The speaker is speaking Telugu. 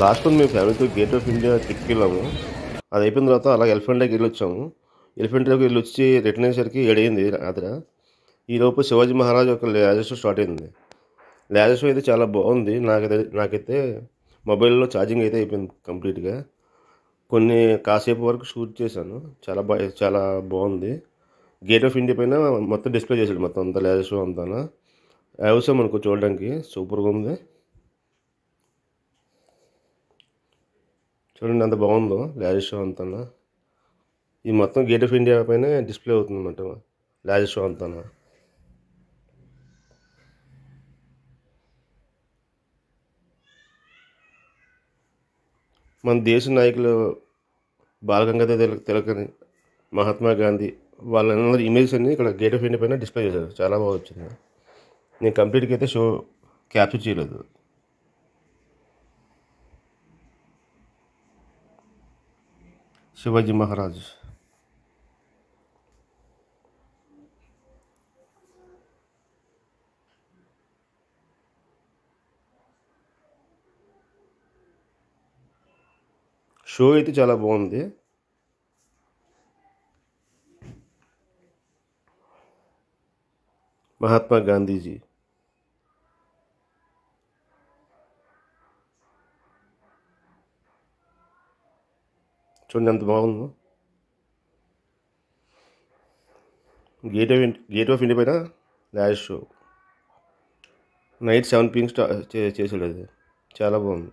లాస్ట్ మంత్ మేము ఫ్యామిలీతో గేట్ ఆఫ్ ఇండియా ట్రిప్కి వెళ్ళాము. అది అయిపోయిన తర్వాత అలాగే ఎలిఫెంట్ డ్రైవ్కి వెళ్ళి వచ్చాము. ఎలిఫెంట్ డ్రైవ్కి వెళ్ళి వచ్చి రిటర్న్ అయ్యేసరికి 7 అయింది రాత్రి. ఈలోపు శివాజీ మహారాజ్ యొక్క లేజర్ షో స్టార్ట్ అయింది. లేజర్ షో అయితే చాలా బాగుంది. నాకైతే మొబైల్లో ఛార్జింగ్ అయితే అయిపోయింది కంప్లీట్గా. కాసేపు వరకు షూట్ చేశాను. చాలా బాగుంది. గేట్ ఆఫ్ ఇండియా పైన మొత్తం డిస్ప్లే చేశాడు, మొత్తం అంతా లేజర్ షో అంతా. అవసరం మనకు చూడడానికి సూపర్గా ఉంది. చూడండి ఎంత బాగుందో లేజర్ షో అంతా. ఈ మొత్తం గేట్ ఆఫ్ ఇండియా పైన డిస్ప్లే అవుతుంది అన్నమాట లేజర్ షో అంతా. మన దేశ నాయకులు బాలగంగాధర తిలక్, మహాత్మా గాంధీ వాళ్ళందరి ఇమేజెస్ అన్ని ఇక్కడ గేట్ ఆఫ్ ఇండియా పైన డిస్ప్లే చేశారు. చాలా బాగా వచ్చింది. నేను కంప్లీట్గా అయితే షో క్యాప్చర్ చేయలేదు. శివాజీ మహారాజ్ షో అయితే చాలా బాగుంది. మహాత్మా గాంధీజీ చూడండి ఎంత బాగుందో. గేట్ ఆఫ్ ఇండియా పైన లేజర్ షో నైట్ 7 PM చేసాడు. అది చాలా బాగుంది.